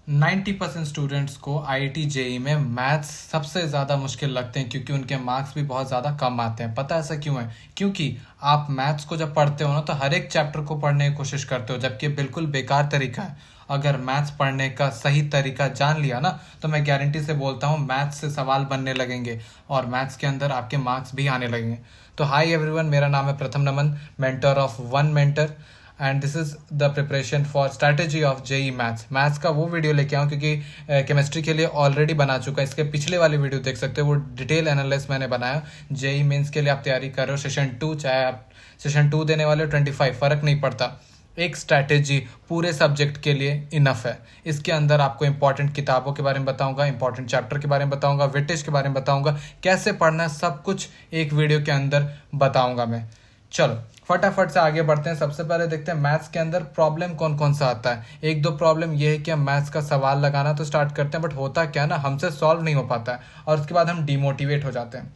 90% students को IIT JEE में maths सबसे ज़्यादा मुश्किल लगते हैं क्योंकि उनके मार्क्स भी बहुत ज़्यादा कम आते हैं। पता है ऐसा क्यों है? क्योंकि आप मैथ्स को जब पढ़ते हो ना तो हर एक चैप्टर को पढ़ने की कोशिश करते हो, जबकि बिल्कुल बेकार तरीका है। अगर मैथ्स पढ़ने का सही तरीका जान लिया ना तो मैं गारंटी से बोलता हूँ मैथ्स से सवाल बनने लगेंगे और मैथ्स के अंदर आपके मार्क्स भी आने लगेंगे। तो हाय एवरीवन, मेरा नाम है Pratham Naman, mentor of one mentor, and this is the preparation for strategy of JEE maths का वो वीडियो लेके आऊँ क्योंकि केमिस्ट्री के लिए ऑलरेडी बना चुका है। इसके पिछले वाले वीडियो देख सकते हो, वो डिटेल एनालिसिस मैंने बनाया। जेई मेंस के लिए आप तैयारी कर रहे हो सेशन 2, चाहे आप सेशन 2 देने वाले हो 25, फर्क नहीं पड़ता। एक स्ट्रैटेजी पूरे सब्जेक्ट के लिए इनफ है। इसके अंदर आपको इंपॉर्टेंट किताबों के बारे में बताऊंगा, इंपॉर्टेंट चैप्टर के बारे में बताऊंगा, वेटेज के बारे में बताऊंगा, कैसे पढ़ना है, सब कुछ एक वीडियो के अंदर बताऊंगा मैं। चलो फटाफट से आगे बढ़ते हैं। सबसे पहले देखते हैं मैथ्स के अंदर प्रॉब्लम कौन कौन सा आता है। एक दो प्रॉब्लम ये है कि हम मैथ्स का सवाल लगाना तो स्टार्ट करते हैं, बट होता क्या ना, हमसे सॉल्व नहीं हो पाता है और उसके बाद हम डिमोटिवेट हो जाते हैं।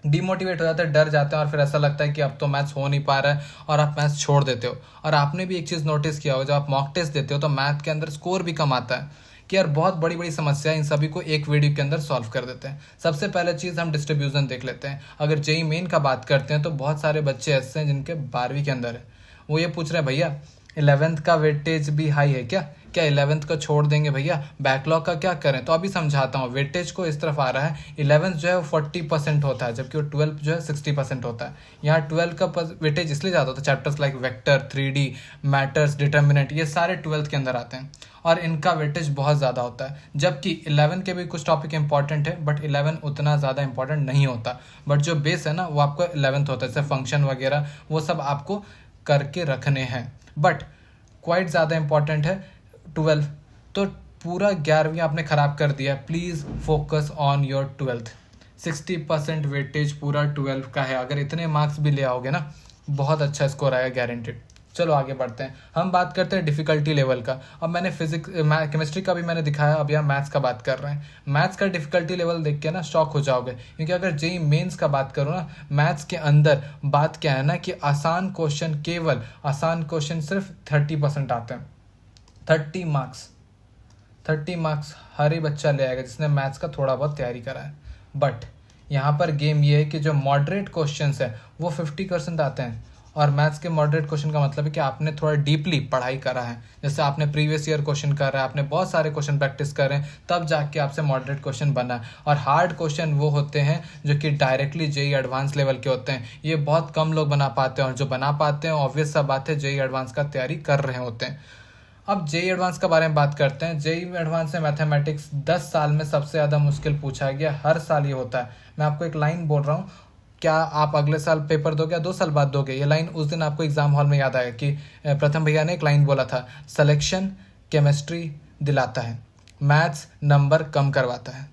डर जाते हैं और फिर ऐसा लगता है कि अब तो मैथ्स हो नहीं पा रहा है और आप मैथ्स छोड़ देते हो। और आपने भी एक चीज़ नोटिस किया होगा, जब आप मॉक टेस्ट देते हो तो मैथ के अंदर स्कोर भी कम आता है कि यार बहुत बड़ी बड़ी समस्या, इन सभी को एक वीडियो के अंदर सॉल्व कर देते हैं। सबसे पहले चीज़ हम डिस्ट्रीब्यूशन देख लेते हैं। अगर जेई मेन का बात करते हैं तो बहुत सारे बच्चे ऐसे हैं जिनके 12वीं के अंदर है, वो ये पूछ रहे हैं भैया 11th का वेटेज भी हाई है क्या, 11th को छोड़ देंगे भैया, बैकलॉग का क्या करें? तो अभी समझाता हूँ। वेटेज को इस तरफ आ रहा है, 11th जो है वो 40% होता है, जबकि वो 12th जो है 60% होता है। यहाँ 12 का वेटेज इसलिए ज़्यादा होता है, chapters like vector, 3D, matters, determinant, ये सारे 12th के अंदर आते हैं और इनका वेटेज बहुत ज़्यादा होता है। जबकि 11 के भी कुछ टॉपिक इंपॉर्टेंट है, बट 11 उतना ज़्यादा इंपॉर्टेंट नहीं होता। बट जो बेस है ना वो आपको 11th होता है, जैसे फंक्शन वगैरह वो सब आपको करके रखने हैं। बट क्वाइट ज़्यादा इंपॉर्टेंट है 12। तो पूरा 11वीं आपने ख़राब कर दिया। Please focus on your 12th। 60% weightage पूरा 12 का है। अगर इतने मार्क्स भी ले आओगे ना, बहुत अच्छा स्कोर आएगा गारंटेड। चलो आगे बढ़ते हैं। हम बात करते हैं डिफ़िकल्टी लेवल का। अब मैंने केमिस्ट्री का भी मैंने दिखाया, अब यहाँ मैथ्स का बात कर रहे हैं। मैथ्स का डिफ़िकल्टी लेवल देख के ना शॉक हो जाओगे, क्योंकि अगर जेई मेंस का बात करो ना, मैथ्स के अंदर बात क्या है ना कि आसान क्वेश्चन सिर्फ 30% आते हैं। 30 मार्क्स हर ही बच्चा ले आएगा जिसने मैथ्स का थोड़ा बहुत तैयारी करा है। बट यहाँ पर गेम ये है कि जो मॉडरेट क्वेश्चंस है वो 50% आते हैं। और मैथ्स के मॉडरेट क्वेश्चन का मतलब है कि आपने थोड़ा डीपली पढ़ाई करा है, जैसे आपने प्रीवियस ईयर क्वेश्चन कर रहा है, आपने बहुत सारे क्वेश्चन प्रैक्टिस कर रहे हैं, तब जाके आपसे मॉडरेट क्वेश्चन बना है। और हार्ड क्वेश्चन वो होते हैं जो कि डायरेक्टली जेई एडवांस लेवल के होते हैं। ये बहुत कम लोग बना पाते हैं, और जो बना पाते हैं ऑब्वियस सा बात है जेई एडवांस का तैयारी कर रहे होते हैं। अब जेई एडवांस का बारे में बात करते हैं। जेई एडवांस में मैथमेटिक्स 10 साल में सबसे ज़्यादा मुश्किल पूछा गया, हर साल ये होता है। मैं आपको एक लाइन बोल रहा हूँ, क्या आप अगले साल पेपर दोगे या 2 साल बाद दोगे? ये लाइन उस दिन आपको एग्जाम हॉल में याद आएगा कि प्रथम भैया ने एक लाइन बोला था, सिलेक्शन केमिस्ट्री दिलाता है, मैथ्स नंबर कम करवाता है।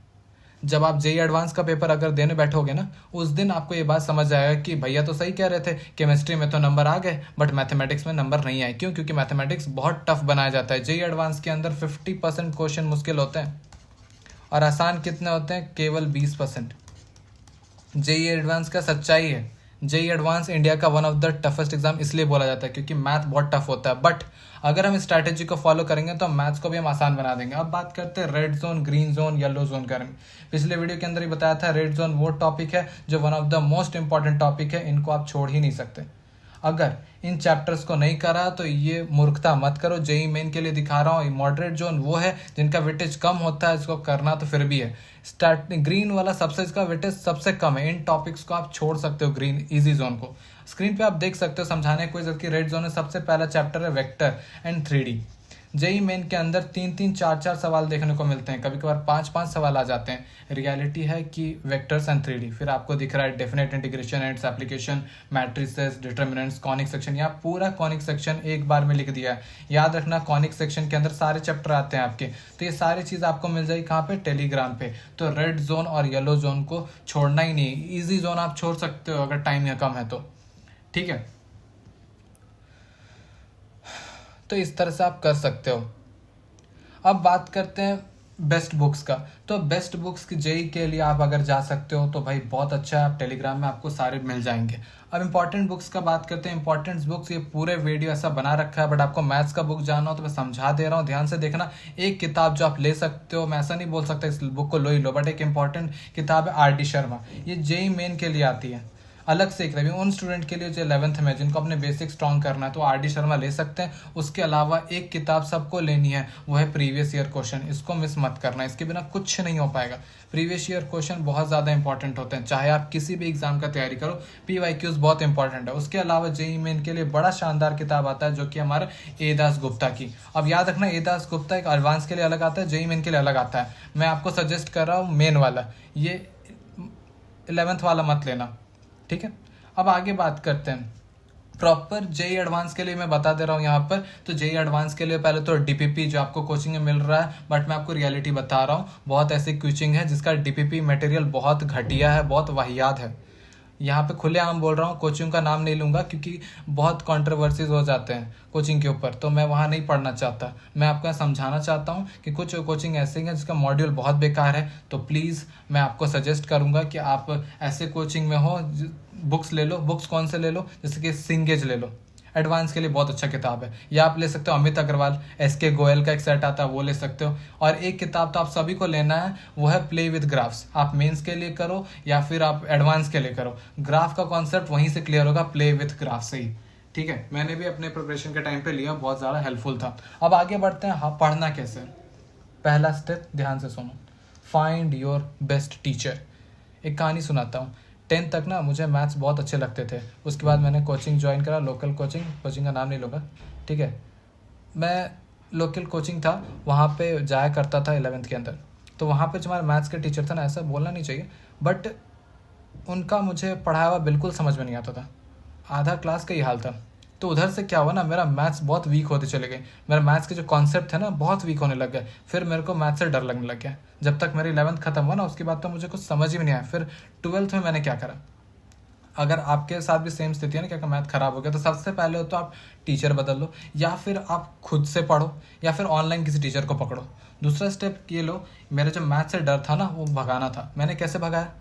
जब आप जेई एडवांस का पेपर अगर देने बैठोगे ना, उस दिन आपको ये बात समझ आएगा कि भैया तो सही कह रहे थे, केमिस्ट्री में तो नंबर आ गए बट मैथमेटिक्स में नंबर नहीं आए। क्यों? क्योंकि मैथमेटिक्स बहुत टफ बनाया जाता है। जेई एडवांस के अंदर 50% क्वेश्चन मुश्किल होते हैं और आसान कितने होते हैं? केवल 20%। जेई एडवांस का सच्चाई है, जेई एडवांस इंडिया का one of the toughest exam इसलिए बोला जाता है क्योंकि मैथ बहुत टफ होता है। बट अगर हम स्ट्रैटेजी को फॉलो करेंगे तो मैथ्स को भी हम आसान बना देंगे। अब बात करते हैं red zone, green zone, yellow zone के बारे में। पिछले वीडियो के अंदर ही बताया था, रेड जोन वो टॉपिक है जो one of the most important topic है, इनको आप छोड़ ही नहीं सकते। अगर इन चैप्टर्स को नहीं करा तो ये मूर्खता मत करो। जेई मेन के लिए दिखा रहा हूँ। मॉडरेट जोन वो है जिनका वेटेज कम होता है, इसको करना तो फिर भी है। ग्रीन वाला सबसे, इसका वेटेज सबसे कम है। इन टॉपिक्स को आप छोड़ सकते हो, ग्रीन इजी जोन को। स्क्रीन पे आप देख सकते हो समझाने की कोई जरूरत की। रेड जोन में सबसे पहला चैप्टर है vector and 3D। JEE main के अंदर 3-3, 4-4 सवाल देखने को मिलते हैं, कभी कभार 5-5 सवाल आ जाते हैं। रियलिटी है कि वेक्टर्स एंड 3D। फिर आपको दिख रहा है definite integration and application, matrices, determinants, conic section. यहाँ पूरा कॉनिक सेक्शन एक बार में लिख दिया है। याद रखना, कॉनिक सेक्शन के अंदर सारे चैप्टर आते हैं आपके। तो ये सारी चीज़ आपको मिल जाएगी कहाँ पे? टेलीग्राम पे। तो रेड जोन और येलो जोन को छोड़ना ही नहीं। ईजी जोन आप छोड़ सकते हो अगर टाइम या कम है तो, ठीक है। तो इस तरह से आप कर सकते हो। अब बात करते हैं बेस्ट बुक्स का, तो बेस्ट बुक्स की जेई के लिए आप अगर जा सकते हो तो भाई बहुत अच्छा है, आप टेलीग्राम में आपको सारे मिल जाएंगे। अब इंपॉर्टेंट बुक्स का बात करते हैं। इंपॉर्टेंट बुक्स, ये पूरे वीडियो ऐसा बना रखा है, बट आपको मैथ्स का बुक जानना हो तो मैं समझा दे रहा हूँ, ध्यान से देखना। एक किताब जो आप ले सकते हो, मैं ऐसा नहीं बोल सकता इस बुक को लो ही लो, बट एक इंपॉर्टेंट किताब है आर डी शर्मा, ये जेई मेन के लिए आती है अलग से एक रवि, उन स्टूडेंट के लिए जो 11th में जिनको अपने बेसिक स्ट्रॉन्ग करना है तो आर डी शर्मा ले सकते हैं। उसके अलावा एक किताब सबको लेनी है, वो है प्रीवियस ईयर क्वेश्चन, इसको मिस मत करना, इसके बिना कुछ नहीं हो पाएगा। प्रीवियस ईयर क्वेश्चन बहुत ज़्यादा इंपॉर्टेंट होते हैं, चाहे आप किसी भी एग्जाम का तैयारी करो, PYQs बहुत इंपॉर्टेंट है। उसके अलावा जेई मेन के लिए बड़ा शानदार किताब आता है जो कि हमारे ए दास गुप्ता की। अब याद रखना, ए दास गुप्ता एक एडवांस के लिए अलग आता है, जेई मेन के लिए अलग आता है। मैं आपको सजेस्ट कर रहा हूँ मेन वाला, ये 11th वाला मत लेना, ठीक है। अब आगे बात करते हैं प्रॉपर जेई एडवांस के लिए, मैं बता दे रहा हूँ यहाँ पर। तो जेई एडवांस के लिए पहले तो डीपीपी जो आपको कोचिंग में मिल रहा है, बट मैं आपको रियलिटी बता रहा हूँ, बहुत ऐसी कोचिंग है जिसका डीपीपी मटेरियल बहुत घटिया है, बहुत वाहियात है। यहाँ पे खुलेआम बोल रहा हूँ, कोचिंग का नाम नहीं लूंगा क्योंकि बहुत कंट्रोवर्सीज हो जाते हैं कोचिंग के ऊपर, तो मैं वहाँ नहीं पढ़ना चाहता। मैं आपको यहाँ समझाना चाहता हूँ कि कुछ कोचिंग ऐसे हैं जिसका मॉड्यूल बहुत बेकार है, तो प्लीज़ मैं आपको सजेस्ट करूँगा कि आप ऐसे कोचिंग में हो, बुक्स ले लो। बुक्स कौन से ले लो, जैसे कि सिंगेज ले लो, एडवांस के लिए बहुत अच्छा किताब है। या आप ले सकते हो अमित अग्रवाल, SK गोयल का एक सेट आता है, वो ले सकते हो। और एक किताब तो आप सभी को लेना है, वो है प्ले विद ग्राफ्स। आप मेंस के लिए करो या फिर आप एडवांस के लिए करो, ग्राफ का कॉन्सेप्ट वहीं से क्लियर होगा, प्ले विद ग्राफ से ही, ठीक है। मैंने भी अपने प्रिपरेशन के टाइम पे लिया, बहुत ज़्यादा हेल्पफुल था। अब आगे बढ़ते हैं, हाँ पढ़ना कैसे। पहला स्टेप ध्यान से सुनो, फाइंड योर बेस्ट टीचर। एक कहानी सुनाता हूँ। 10th तक ना मुझे मैथ्स बहुत अच्छे लगते थे, उसके बाद मैंने कोचिंग ज्वाइन करा, लोकल कोचिंग का नाम नहीं लूँगा, ठीक है। मैं लोकल कोचिंग था, वहाँ पे जाया करता था 11th के अंदर। तो वहाँ पे जो हमारे मैथ्स के टीचर थे ना, ऐसा बोलना नहीं चाहिए, बट उनका मुझे पढ़ाया हुआ बिल्कुल समझ में नहीं आता था, आधा क्लास का ही हाल था। तो उधर से क्या हुआ ना, मेरा मैथ्स बहुत वीक होते चले गए, मेरा मैथ्स के जो कॉन्सेप्ट थे ना बहुत वीक होने लग गए। फिर मेरे को मैथ्स से डर लगने लग गया। जब तक मेरी 11th खत्म हुआ ना, उसके बाद तो मुझे कुछ समझ ही नहीं आया। फिर 12th में मैंने क्या करा, अगर आपके साथ भी सेम स्थिति है ना, क्या मैथ खराब हो गया, तो सबसे पहले हो तो आप टीचर बदल लो, या फिर आप खुद से पढ़ो, या फिर ऑनलाइन किसी टीचर को पकड़ो। दूसरा स्टेप ये लो, मेरा जो मैथ से डर था ना वो भगाना था। मैंने कैसे भगाया,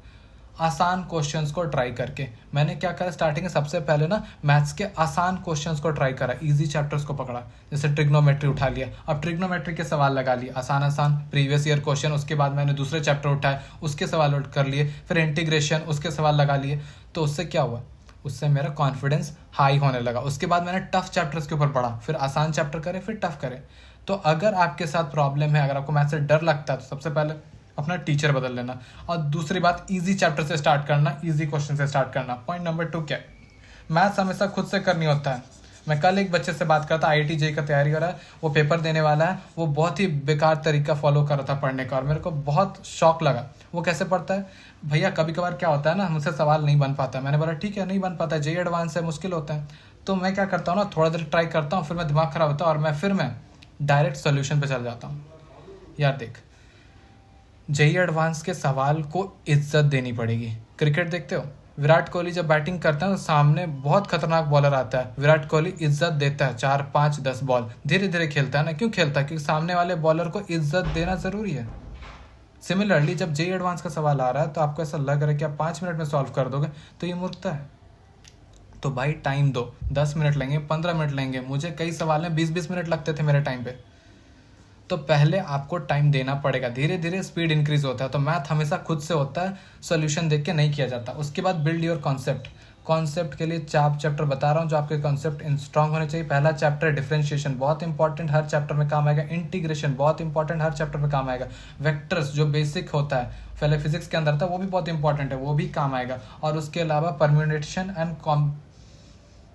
आसान क्वेश्चंस को ट्राई करके। मैंने क्या करा, स्टार्टिंग में सबसे पहले ना मैथ्स के आसान क्वेश्चंस को ट्राई करा, इजी चैप्टर्स को पकड़ा। जैसे ट्रिग्नोमेट्री उठा लिया, अब ट्रिग्नोमेट्री के सवाल लगा लिए आसान आसान प्रीवियस ईयर क्वेश्चन। उसके बाद मैंने दूसरे चैप्टर उठाए, उसके सवाल कर लिए, फिर इंटीग्रेशन, उसके सवाल लगा लिए। तो उससे क्या हुआ, उससे मेरा कॉन्फिडेंस हाई होने लगा। उसके बाद मैंने टफ चैप्टर्स के ऊपर पढ़ा, फिर आसान चैप्टर करे, फिर टफ करे। तो अगर आपके साथ प्रॉब्लम है, अगर आपको मैथ से डर लगता है, तो सबसे पहले अपना टीचर बदल लेना। और दूसरी बात, इजी चैप्टर से स्टार्ट करना, इजी क्वेश्चन से स्टार्ट करना। पॉइंट नंबर 2 क्या है, मैथ्स हमेशा खुद से करनी होता है। मैं कल एक बच्चे से बात करता, IIT JEE का तैयारी हो रहा है, वो पेपर देने वाला है, वो बहुत ही बेकार तरीका फॉलो कर रहा था पढ़ने का, और मेरे को बहुत शौक लगा। वो कैसे पढ़ता है भैया, कभी कभार क्या होता है ना, मुझसे सवाल नहीं बन पाता। मैंने बोला ठीक है, नहीं बन पाता, JEE एडवांस है, मुश्किल होता है। तो मैं क्या करता हूँ ना, थोड़ा देर ट्राई करता हूँ, फिर मैं दिमाग खराब होता है, और मैं डायरेक्ट सोल्यूशन पे चल जाता हूँ। यार देख, JEE एडवांस के सवाल को इज्जत देनी पड़ेगी। क्रिकेट देखते हो, विराट कोहली जब बैटिंग करता है तो सामने बहुत खतरनाक बॉलर आता है, विराट कोहली इज्जत देता है, 4 5 10 बॉल धीरे धीरे खेलता है ना। क्यों खेलता है, क्योंकि सामने वाले बॉलर को इज्जत देना जरूरी है। सिमिलरली जब JEE एडवांस का सवाल आ रहा है तो आपको ऐसा लग रहा है कि आप 5 मिनट में सॉल्व कर दोगे, तो ये मूर्खता है। तो भाई टाइम दो, 10 मिनट लेंगे, 15 मिनट लेंगे। मुझे कई सवाल में 20-20 मिनट लगते थे मेरे टाइम पे। तो पहले आपको टाइम देना पड़ेगा, धीरे धीरे स्पीड इंक्रीज होता है। तो मैथ हमेशा खुद से होता है, सॉल्यूशन देख के नहीं किया जाता। उसके बाद बिल्ड योर कॉन्सेप्ट। कॉन्सेप्ट के लिए 4 चैप्टर बता रहा हूँ जो आपके कॉन्सेप्ट स्ट्रांग होने चाहिए। पहला चैप्टर डिफरेंशिएशन, बहुत इंपॉर्टेंट, हर चैप्टर में काम आएगा। इंटीग्रेशन बहुत इंपॉर्टेंट, हर चैप्टर में काम आएगा। वेक्टर्स जो बेसिक होता है, पहले फिजिक्स के अंदर था, वो भी बहुत इंपॉर्टेंट है, वो भी काम आएगा। और उसके अलावा परम्यूटेशन एंड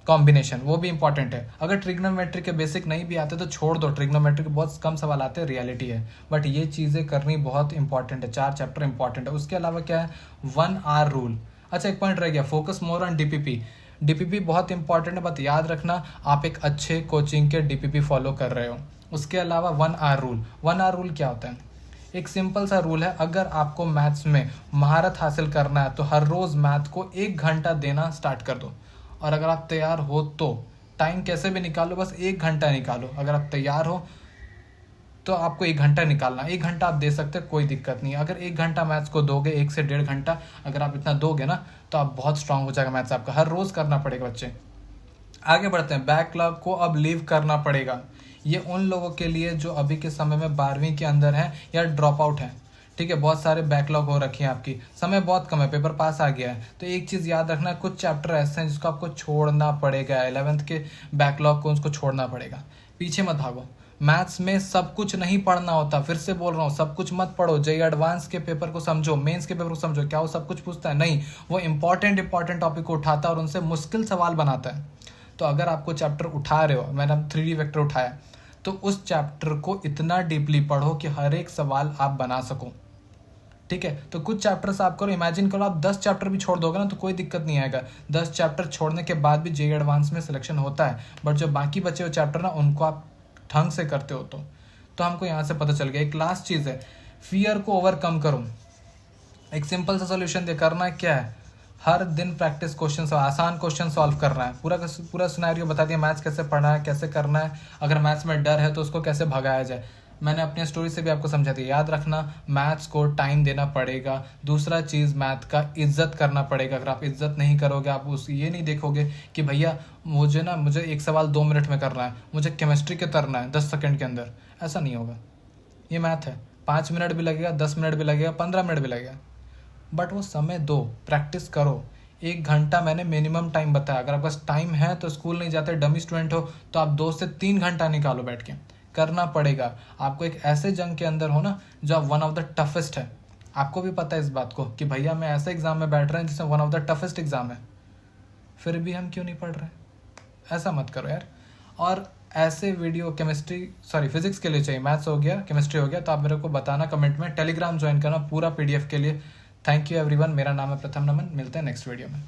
कॉम्बिनेशन, वो भी इंपॉर्टेंट है। अगर ट्रिग्नोमेट्री के बेसिक नहीं भी आते तो छोड़ दो, ट्रिग्नोमेट्री के बहुत कम सवाल आते हैं, रियलिटी है। बट ये चीज़ें करनी बहुत इंपॉर्टेंट है, 4 चैप्टर इंपॉर्टेंट है। उसके अलावा क्या है, 1 आवर रूल। अच्छा एक पॉइंट रह गया, focus more on DPP. DPP बहुत इंपॉर्टेंट है, बट याद रखना आप एक अच्छे कोचिंग के डीपीपी फॉलो कर रहे हो। उसके अलावा 1 आवर रूल। 1 आवर रूल क्या होता है, एक सिंपल सा रूल है, अगर आपको मैथ्स में महारत हासिल करना है तो हर रोज़ मैथ को 1 घंटा देना स्टार्ट कर दो। और अगर आप तैयार हो तो टाइम कैसे भी निकालो, बस 1 घंटा निकालो। अगर आप तैयार हो तो आपको 1 घंटा निकालना, 1 घंटा आप दे सकते हैं, कोई दिक्कत नहीं है। अगर 1 घंटा मैथ्स को दोगे, 1 से 1.5 घंटा अगर आप इतना दोगे ना, तो आप बहुत स्ट्रांग हो जाएगा मैथ्स आपका। हर रोज़ करना पड़ेगा बच्चे। आगे बढ़ते हैं, बैकलॉग को अब लीव करना पड़ेगा। ये उन लोगों के लिए जो अभी के समय में 12वीं के अंदर हैं या ड्रॉप आउट हैं, ठीक है। बहुत सारे बैकलॉग हो रखी है आपकी, समय बहुत कम है, पेपर पास आ गया है, तो एक चीज़ याद रखना, कुछ चैप्टर ऐसे हैं जिसको आपको छोड़ना पड़ेगा। 11th के बैकलॉग को उसको छोड़ना पड़ेगा। पीछे मत भागो। मैथ्स में सब कुछ नहीं पढ़ना होता, फिर से बोल रहा हूँ, सब कुछ मत पढ़ो। जेई एडवांस के पेपर को समझो, मेंस के पेपर को समझो। क्या वो सब कुछ पूछता है? नहीं, वो इंपॉर्टेंट टॉपिक को उठाता है और उनसे मुश्किल सवाल बनाता है। तो अगर आपको चैप्टर उठा रहे हो, मैंने 3D वेक्टर उठाया, तो उस चैप्टर को इतना डीपली पढ़ो कि हर एक सवाल आप बना सको, ठीक है। तो कुछ चैप्टर्स आप करो, इमेजिन करो आप 10 चैप्टर भी छोड़ दोगे ना तो कोई दिक्कत नहीं आएगा। 10 चैप्टर छोड़ने के बाद भी जेई एडवांस में सिलेक्शन होता है, बट जो बाकी बचे हुए चैप्टर ना, उनको आप ढंग से करते हो तो हमको यहाँ से पता चल गया। एक लास्ट चीज़ है, फियर को ओवरकम करो। एक सिंपल सा सोल्यूशन दे, करना क्या है, हर दिन प्रैक्टिस क्वेश्चन, आसान क्वेश्चन सॉल्व करना है। पूरा सिनेरियो बता दिया, मैथ्स कैसे पढ़ना है, कैसे करना है। अगर मैथ्स में डर है तो उसको कैसे भगाया जाए, मैंने अपनी स्टोरी से भी आपको समझा दिया। याद रखना, मैथ्स को टाइम देना पड़ेगा। दूसरा चीज़, मैथ का इज्जत करना पड़ेगा। अगर आप इज्जत नहीं करोगे, आप उस ये नहीं देखोगे कि भैया मुझे एक सवाल 2 मिनट में करना है, मुझे केमिस्ट्री के करना है 10 सेकंड के अंदर, ऐसा नहीं होगा। ये मैथ है, 5 मिनट भी लगेगा, 10 मिनट भी लगेगा, 15 मिनट भी लगेगा, बट वो समय दो, प्रैक्टिस करो। 1 घंटा मैंने मिनिमम टाइम बताया। अगर आपके पास टाइम है तो स्कूल नहीं जाते, डमी स्टूडेंट हो, तो आप 2 से 3 घंटा निकालो, बैठ के करना पड़ेगा। आपको एक ऐसे जंग के अंदर हो ना जो वन ऑफ द टफेस्ट है। आपको भी पता है इस बात को कि भैया मैं ऐसे एग्जाम में बैठ रहे हैं जिसमें one of the toughest exam है, फिर भी हम क्यों नहीं पढ़ रहे? ऐसा मत करो यार। और ऐसे वीडियो फिजिक्स के लिए चाहिए, मैथ्स हो गया, केमिस्ट्री हो गया, तो आप मेरे को बताना कमेंट में। टेलीग्राम ज्वाइन करना पूरा PDF के लिए। Thank you everyone. मेरा नाम है प्रथम नमन। मिलते हैं नेक्स्ट वीडियो में।